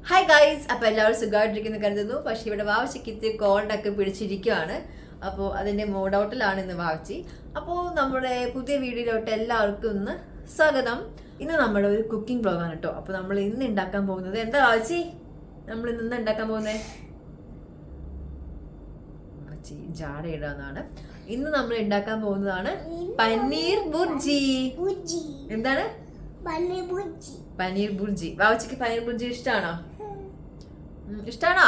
Hi guys, അപ്പോൾ എല്ലാവരും സുഖമായിട്ടിരിക്കുന്നു കരുതുന്നു. പക്ഷേ ഇവിടെ വാവച്ചിക്ക് ഇത്തിരി കോൾഡൊക്കെ പിടിച്ചിരിക്കുകയാണ്. അപ്പോൾ അതിൻ്റെ മൂഡ് ഔട്ടിലാണ് ഇന്ന് വാവച്ചി. അപ്പോൾ നമ്മുടെ പുതിയ വീഡിയോയിലോട്ട് എല്ലാവർക്കും ഇന്ന് സ്വാഗതം. ഇന്ന് നമ്മുടെ ഒരു കുക്കിംഗ് വ്ളോഗാണ് കേട്ടോ. അപ്പോൾ നമ്മൾ ഇന്ന് ഉണ്ടാക്കാൻ പോകുന്നത് എന്താ വാവച്ചി? നമ്മൾ ഇന്ന് ഉണ്ടാക്കാൻ പോകുന്നത് ജാട ഇടാന്നാണ്. ഇന്ന് നമ്മൾ ഉണ്ടാക്കാൻ പോകുന്നതാണ് പനീർ ബുർജി. എന്താണ് പനീർ ബുർജി? വാവച്ചിക്ക് പനീർ ബുർജി ഇഷ്ടാണോ? ഇഷ്ടാണോ?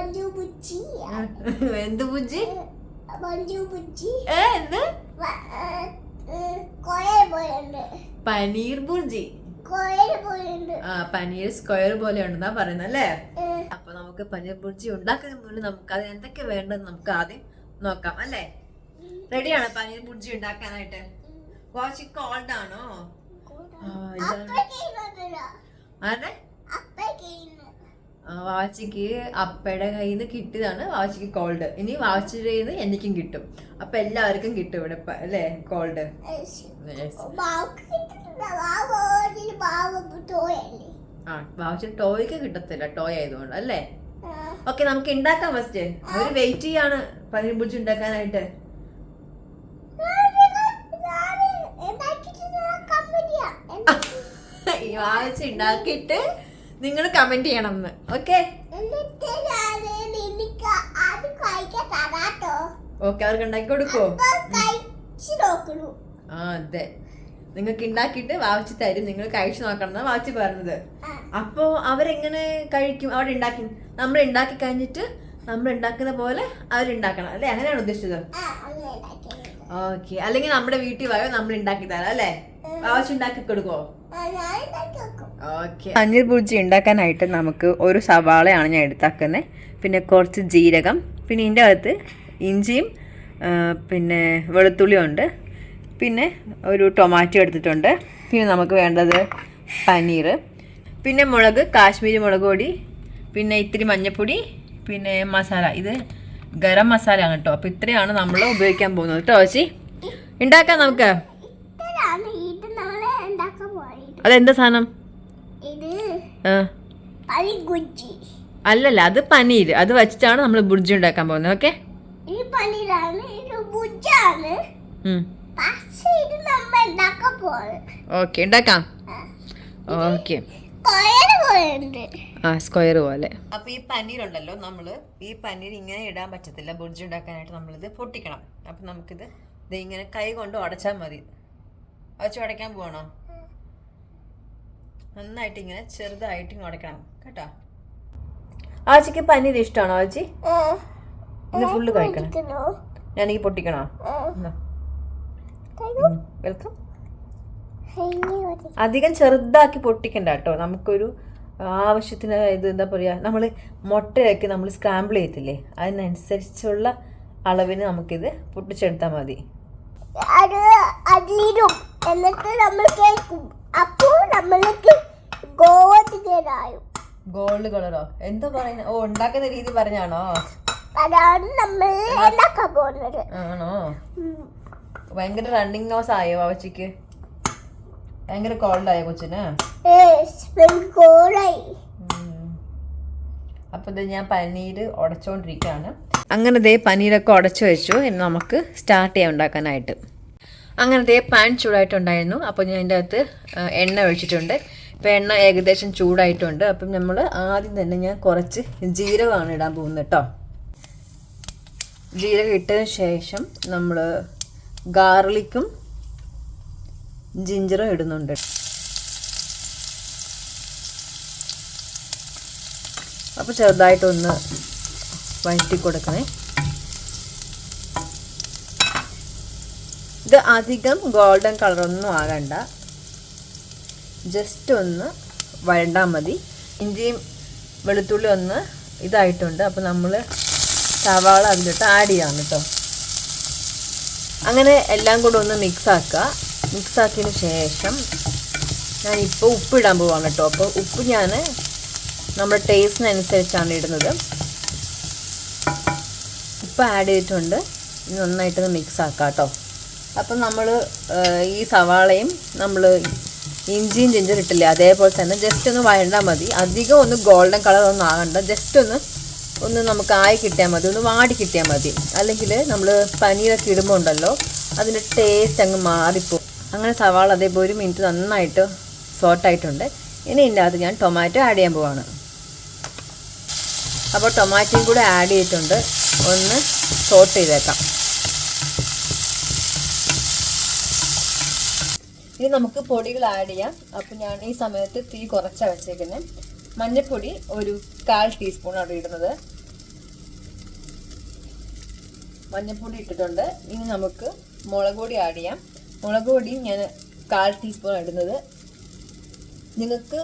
എന്ത് ബുജ്ജി? എന്ത് പനീർ ബുർജി? പനീർ സ്ക്വയർ പോലെ ഉണ്ടെന്നാ പറയുന്നത് അല്ലേ? അപ്പൊ നമുക്ക് പനീർ ബുർജി ഉണ്ടാക്കുന്നതിന് മുന്നേ നമുക്ക് അത് എന്തൊക്കെ വേണ്ടത് നമുക്ക് ആദ്യം നോക്കാം അല്ലേ? റെഡിയാണ് പനീർ ബുർജി ഉണ്ടാക്കാനായിട്ട്? വാച്ച് കോൾഡ് ആണോ? വാവച്ചിക്ക് അപ്പയുടെ കയ്യിൽ നിന്ന് കിട്ടിയതാണ് വാവച്ചിക്ക് കോൾഡ്. ഇനി വാവച്ചിയുടെ കയ്യിൽ നിന്ന് എനിക്കും കിട്ടും. അപ്പൊ എല്ലാവർക്കും കിട്ടും ഇവിടെ അല്ലേ കോൾഡ്? വാവച്ചിന് ടോയ്ക്ക് കിട്ടത്തില്ല, ടോയ് ആയതുകൊണ്ട് അല്ലേ? ഓക്കെ, നമുക്ക് ഉണ്ടാക്കാം. ഫസ്റ്റ് ഒരു വെയിറ്റ് ചെയ്യാണ് പനീർ ബുർജി ഉണ്ടാക്കാനായിട്ട്. വാവച്ചി ഉണ്ടാക്കിയിട്ട് നിങ്ങൾ കമന്റ് ചെയ്യണം എന്ന്. ഓക്കെ ഓക്കെ, അവർക്ക് ഉണ്ടാക്കി കൊടുക്കോ? അതെ, നിങ്ങൾക്ക് ഉണ്ടാക്കിയിട്ട് വാവച്ചി തരും, നിങ്ങൾ കഴിച്ചു നോക്കണം എന്നാ വാവച്ചി പറഞ്ഞത്. അപ്പോ അവരെങ്ങനെ കഴിക്കും? അവിടെ ഉണ്ടാക്കി നമ്മൾ ഉണ്ടാക്കി കഴിഞ്ഞിട്ട് നമ്മൾ ഉണ്ടാക്കുന്ന പോലെ അവരുണ്ടാക്കണം അല്ലെ? അങ്ങനെയാണ് ഉദ്ദേശിച്ചത്? ഓക്കെ, അല്ലെങ്കിൽ നമ്മുടെ വീട്ടിൽ വായോ നമ്മൾ ഉണ്ടാക്കി തരാം അല്ലേ? വാവച്ചി ഉണ്ടാക്കി കൊടുക്കോ? ഓക്കെ, പനീർ ബുർജി ഉണ്ടാക്കാനായിട്ട് നമുക്ക് ഒരു സവാളയാണ് ഞാൻ എടുത്താക്കുന്നത്, പിന്നെ കുറച്ച് ജീരകം, പിന്നെ ഇതിൻ്റെ അകത്ത് ഇഞ്ചിയും പിന്നെ വെളുത്തുള്ളിയും ഉണ്ട്, പിന്നെ ഒരു ടൊമാറ്റോ എടുത്തിട്ടുണ്ട്, പിന്നെ നമുക്ക് വേണ്ടത് പനീർ, പിന്നെ മുളക്, കാശ്മീരി മുളക് പൊടി, പിന്നെ ഇത്തിരി മഞ്ഞൾപ്പൊടി, പിന്നെ മസാല. ഇത് ഗരം മസാല ആണ് കേട്ടോ. അപ്പോൾ ഇത്രയാണ് നമ്മൾ ഉപയോഗിക്കാൻ പോകുന്നത് കേട്ടോ. ചേച്ചി ഉണ്ടാക്കാം നമുക്ക്. അതെന്താ സാധനം? അല്ലല്ല, അത് പനീർ. അത് വെച്ചിട്ടാണ് നമ്മൾ ബുർജി ഉണ്ടാക്കാൻ പോകുന്നത്. ഓക്കെ, ഓക്കെ ഉണ്ടാക്കാം. ഓക്കെ, സ്ക്വയർ പോലെ. അപ്പൊ ഈ പനീർ ഉണ്ടല്ലോ, നമ്മള് ഈ പനീർ ഇങ്ങനെ ഇടാൻ പറ്റത്തില്ല. ബുർജി ഉണ്ടാക്കാനായിട്ട് നമ്മളിത് പൊട്ടിക്കണം. അപ്പൊ നമുക്കിത് ഇങ്ങനെ കൈ കൊണ്ട് ഉടച്ചാൽ മതി. വച്ച് ഉടയ്ക്കാൻ പോകണോ? നന്നായിട്ട് ഇങ്ങനെ ചെറുതായിട്ട് ഇങ്ങനെ ഉടയ്ക്കണം കേട്ടോ. ആച്ചിക്ക് പനീർ ഇഷ്ടമാണോ ആച്ചി? ഇത് ഫുള്ള് കഴിക്കണം. ഞാനീ പൊട്ടിക്കണോ? വെൽക്കം. അധികം ചെറുതാക്കി പൊട്ടിക്കണ്ട കേട്ടോ. നമുക്കൊരു ആവശ്യത്തിന് ഇത് എന്താ പറയുക, നമ്മൾ മുട്ടയൊക്കെ നമ്മൾ സ്ക്രാമ്പിൾ ചെയ്യത്തില്ലേ, അതിനനുസരിച്ചുള്ള അളവിന് നമുക്കിത് പൊട്ടിച്ചെടുത്താൽ മതി. എന്നിട്ട് നമ്മൾ കേൾക്കും. അപ്പോൾ നമ്മൾക്ക് ഗോൾഡ് കളറോ? എന്താ പറയുന്നത്? ഓ, ഉണ്ടാക്കുന്ന രീതി പറഞ്ഞാണോ? അതാണ് നമ്മൾ ഉണ്ടാക്കാൻ പോകുന്നത്. ആണോ? ഭയങ്കര റണ്ണിങ് നോസ് ആയോ വാവച്ചിക്ക്? ഭയങ്കര കോൾഡ് ആയോ കൊച്ചിന്? അപ്പൊ ഇത് ഞാൻ പനീർ ഉടച്ചോണ്ടിരിക്കുകയാണ്. അങ്ങനെ ദേ പനീരൊക്കെ ഉടച്ചു വെച്ചു. ഇനി നമുക്ക് സ്റ്റാർട്ട് ചെയ്യാൻ ഉണ്ടാക്കാനായിട്ട്. അങ്ങനെ ദേ പാൻ ചൂടായിട്ടുണ്ടായിരുന്നു. അപ്പോൾ ഞാൻ അതിൻ്റെ അകത്ത് എണ്ണ ഒഴിച്ചിട്ടുണ്ട്. ഇപ്പം എണ്ണ ഏകദേശം ചൂടായിട്ടുണ്ട്. അപ്പം നമ്മൾ ആദ്യം തന്നെ ഞാൻ കുറച്ച് ജീരകമാണ് ഇടാൻ പോകുന്നത് കേട്ടോ. ജീരകം ഇട്ടതിന് ശേഷം നമ്മൾ ഗാർലിക്കും ജിഞ്ചറും ഇടുന്നുണ്ട്. അപ്പോൾ ചെറുതായിട്ടൊന്ന് വഴറ്റി കൊടുക്കണേ. ഇത് അധികം ഗോൾഡൻ കളറൊന്നും ആകണ്ട, ജസ്റ്റ് ഒന്ന് വഴണ്ടാൽ മതി. ഇഞ്ചിയും വെളുത്തുള്ളി ഒന്ന് ഇതായിട്ടുണ്ട്. അപ്പോൾ നമ്മൾ സവാള അതിലിട്ട് ആഡ് ചെയ്യാം കേട്ടോ. അങ്ങനെ എല്ലാം കൂടെ ഒന്ന് മിക്സാക്കിയതിന് ശേഷം ഞാനിപ്പോൾ ഉപ്പിടാൻ പോവാണ് കേട്ടോ. അപ്പോൾ ഉപ്പ് ഞാൻ നമ്മുടെ ടേസ്റ്റിനനുസരിച്ചാണ് ഇടുന്നത്. ഉപ്പ് ആഡ് ചെയ്തിട്ടുണ്ട്. ഇത് നന്നായിട്ടൊന്ന് മിക്സ് ആക്കാം കേട്ടോ. അപ്പം നമ്മൾ ഈ സവാളയും നമ്മൾ ഇഞ്ചിയും ജിഞ്ചർ ഇട്ടില്ലേ അതേപോലെ തന്നെ ജസ്റ്റ് ഒന്ന് വഴണ്ടാൽ മതി. അധികം ഒന്ന് ഗോൾഡൻ കളർ ഒന്നും ആകണ്ട, ജസ്റ്റ് ഒന്ന് നമുക്ക് ആയി കിട്ടിയാൽ മതി, ഒന്ന് വാടി കിട്ടിയാൽ മതി. അല്ലെങ്കിൽ നമ്മൾ പനീരൊക്കെ ഇടുമ്പോൾ ഉണ്ടല്ലോ അതിൻ്റെ ടേസ്റ്റ് അങ്ങ് മാറിപ്പോകും. അങ്ങനെ സവാള അതേപോലെ 1 മിനിറ്റ് നന്നായിട്ട് സോട്ടായിട്ടുണ്ട്. ഇനി ഇതിൻ്റെ അകത്ത് ഞാൻ ടൊമാറ്റോ ആഡ് ചെയ്യാൻ പോവാണ്. അപ്പോൾ ടൊമാറ്റോയും കൂടെ ആഡ് ചെയ്തിട്ടുണ്ട്, ഒന്ന് സോട്ട് ചെയ്തേക്കാം. ഇനി നമുക്ക് പൊടികൾ ആഡ് ചെയ്യാം. അപ്പോൾ ഞാൻ ഈ സമയത്ത് തീ കുറച്ചാണ് വെച്ചേക്കുന്നത്. മഞ്ഞൾപ്പൊടി ഒരു 1/4 ടീസ്പൂൺ ആണ് ഇടുന്നത്. മഞ്ഞൾപ്പൊടി ഇട്ടിട്ടുണ്ട്. ഇനി നമുക്ക് മുളക് പൊടി ആഡ് ചെയ്യാം. മുളക് പൊടിയും ഞാൻ 1/4 ടീസ്പൂൺ ഇടുന്നത്. നിങ്ങൾക്ക്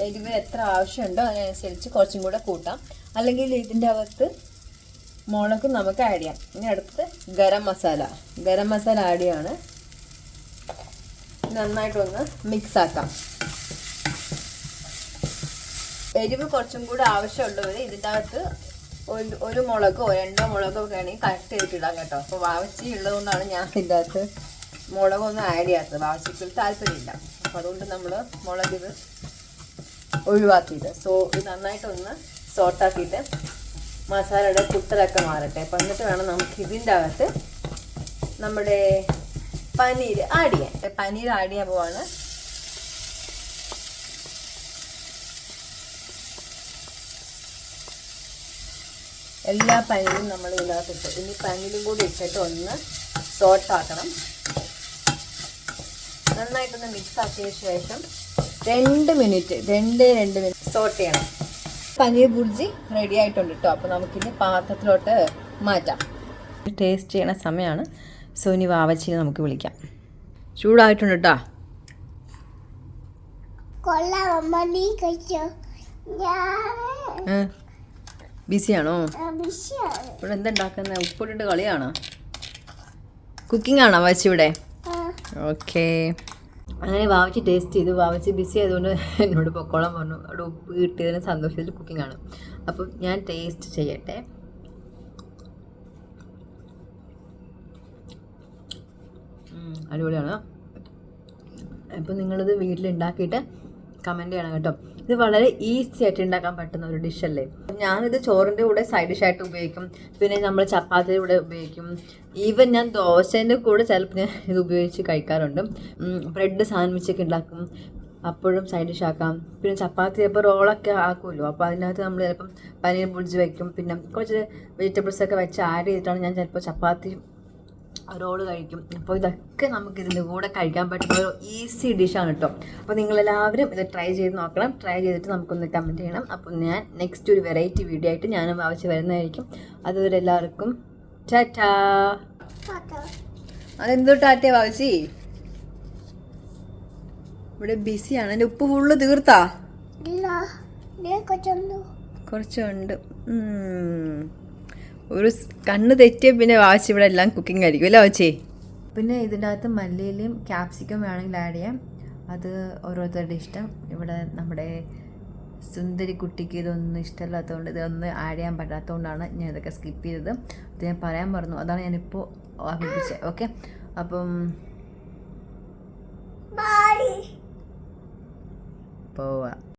എരിവ് എത്ര ആവശ്യമുണ്ടോ അതിനനുസരിച്ച് കുറച്ചും കൂടെ കൂട്ടാം. അല്ലെങ്കിൽ ഇതിൻ്റെ അകത്ത് മുളക് നമുക്ക് ആഡ് ചെയ്യാം. ഇനി അടുത്ത് ഗരം മസാല ആഡ് ചെയ്യാണ്. നന്നായിട്ടൊന്ന് മിക്സ് ആക്കാം. എരിവ് കുറച്ചും കൂടെ ആവശ്യമുള്ളവർ ഇതിൻ്റെ അകത്ത് ഒരു മുളകോ 2 മുളകോ ഒക്കെ ആണെങ്കിൽ കട്ട് ചെയ്തിട്ടിടാം കേട്ടോ. അപ്പോൾ വാവച്ചി ഉള്ളതുകൊണ്ടാണ് ഞാൻ ഇതിൻ്റെ അകത്ത് മുളകൊന്നും ആഡ് ചെയ്യാത്തത്. വാവച്ചിക്ക് താല്പര്യമില്ല, അപ്പോൾ അതുകൊണ്ട് നമ്മൾ മുളക് ഇത് ഒഴിവാക്കിയത്. ഇത് നന്നായിട്ടൊന്ന് സോട്ടാക്കിയിട്ട് മസാലയുടെ കുത്തലൊക്കെ മാറട്ടെ. അപ്പം എന്നിട്ട് വേണം നമുക്ക് ഇതിൻ്റെ അകത്ത് നമ്മുടെ പനീർ ആഡ് ചെയ്യാൻ പോവാണ്. എല്ലാ പനീരും നമ്മൾ ഇതിനകത്ത് ഇട്ട് ഇനി പനീരും കൂടി ഇട്ടിട്ട് ഒന്ന് സോട്ടാക്കണം. നന്നായിട്ടൊന്ന് മിക്സ് ആക്കിയ ശേഷം 2 മിനിറ്റ് സോട്ട് ചെയ്യണം. പനീർ ബുർജി റെഡി ആയിട്ടുണ്ട് കേട്ടോ. അപ്പോൾ നമുക്കിനി പാത്രത്തിലോട്ട് മാറ്റാം. ടേസ്റ്റ് ചെയ്യണ സമയമാണ്. സോ ഇനി വാവച്ചിനെ നമുക്ക് വിളിക്കാം. ചൂടായിട്ടുണ്ട് കേട്ടോ. ബിസിയാണോ? ഇവിടെ എന്താ ഉണ്ടാക്കുന്നത്? ഉപ്പിട്ടിട്ട് കളിയാണോ? കുക്കിംഗ് ആണോ വാവച്ചി ഇവിടെ? ഓക്കെ. അങ്ങനെ വാവച്ചി ടേസ്റ്റ് ചെയ്തു. വാവച്ചി ബിസി ആയതുകൊണ്ട് എന്നോട് പൊക്കോളം പറഞ്ഞു. അവിടെ ഉപ്പ് കിട്ടിയതിന് സന്തോഷത്തിൽ കുക്കിംഗ് ആണ്. അപ്പം ഞാൻ ടേസ്റ്റ് ചെയ്യട്ടെ. അടിപൊളിയാണ്. അപ്പം നിങ്ങളിത് വീട്ടിലുണ്ടാക്കിയിട്ട് കമൻറ്റ് ചെയ്യണം കേട്ടോ. ഇത് വളരെ ഈസി ആയിട്ട് ഉണ്ടാക്കാൻ പറ്റുന്ന ഒരു ഡിഷല്ലേ. ഞാനിത് ചോറിൻ്റെ കൂടെ സൈഡ് ഡിഷായിട്ട് ഉപയോഗിക്കും. പിന്നെ നമ്മൾ ചപ്പാത്തിയുടെ കൂടെ ഉപയോഗിക്കും. ഈവൻ ഞാൻ ദോശേൻ്റെ കൂടെ ചിലപ്പോൾ ഞാൻ ഇത് ഉപയോഗിച്ച് കഴിക്കാറുണ്ട്. ബ്രെഡ് സാൻഡ്വിച്ചൊക്കെ ഉണ്ടാക്കും, അപ്പോഴും സൈഡ് ഡിഷ് ആക്കാം. പിന്നെ ചപ്പാത്തി ചിലപ്പോൾ റോളൊക്കെ ആക്കുമല്ലോ, അപ്പോൾ അതിനകത്ത് നമ്മൾ ചിലപ്പം പനീർ ബുർജി വയ്ക്കും. പിന്നെ കുറച്ച് വെജിറ്റബിൾസൊക്കെ വെച്ച് ആഡ് ചെയ്തിട്ടാണ് ഞാൻ ചിലപ്പോൾ ചപ്പാത്തി റോള് കഴിക്കും. അപ്പോൾ ഇതൊക്കെ നമുക്ക് ഇതിൻ്റെ കൂടെ കഴിക്കാൻ പറ്റുന്ന ഒരു ഈസി ഡിഷാണ് കേട്ടോ. അപ്പോൾ നിങ്ങളെല്ലാവരും ഇത് ട്രൈ ചെയ്ത് നോക്കണം. ട്രൈ ചെയ്തിട്ട് നമുക്കൊന്ന് കമൻറ്റ് ചെയ്യണം. അപ്പോൾ ഞാൻ നെക്സ്റ്റ് ഒരു വെറൈറ്റി വീഡിയോ ആയിട്ട് ഞാനും വാവച്ചി വരുന്നതായിരിക്കും. അതുവരെ എല്ലാവർക്കും ടാറ്റാ. അതെന്തോ ടാറ്റ വാവച്ചി? ഇവിടെ ബിസിയാണ്. എൻ്റെ ഉപ്പ് ഫുള്ള് തീർത്താ? കുറച്ചുണ്ട്. ഒരു കണ്ണ് തെറ്റിയ പിന്നെ വാവച്ചി ഇവിടെ എല്ലാം കുക്കിംഗ് ആയിരിക്കും അല്ലേ വാവച്ചി? പിന്നെ ഇതിൻ്റെ അകത്ത് മല്ലിയിലയും ക്യാപ്സിക്കം വേണമെങ്കിൽ ആഡ് ചെയ്യാം. അത് ഓരോരുത്തരുടെ ഇഷ്ടം. ഇവിടെ നമ്മുടെ സുന്ദരി കുട്ടിക്ക് ഇതൊന്നും ഇഷ്ടമില്ലാത്തതുകൊണ്ട് ഇതൊന്നും ആഡ് ചെയ്യാൻ പറ്റാത്തതുകൊണ്ടാണ് ഞാൻ ഇതൊക്കെ സ്കിപ്പ് ചെയ്തത്. അത് ഞാൻ പറയാൻ പറഞ്ഞു, അതാണ് ഞാനിപ്പോൾ ഓർമ്മിപ്പിച്ചത്. ഓക്കെ, അപ്പം പോവാ.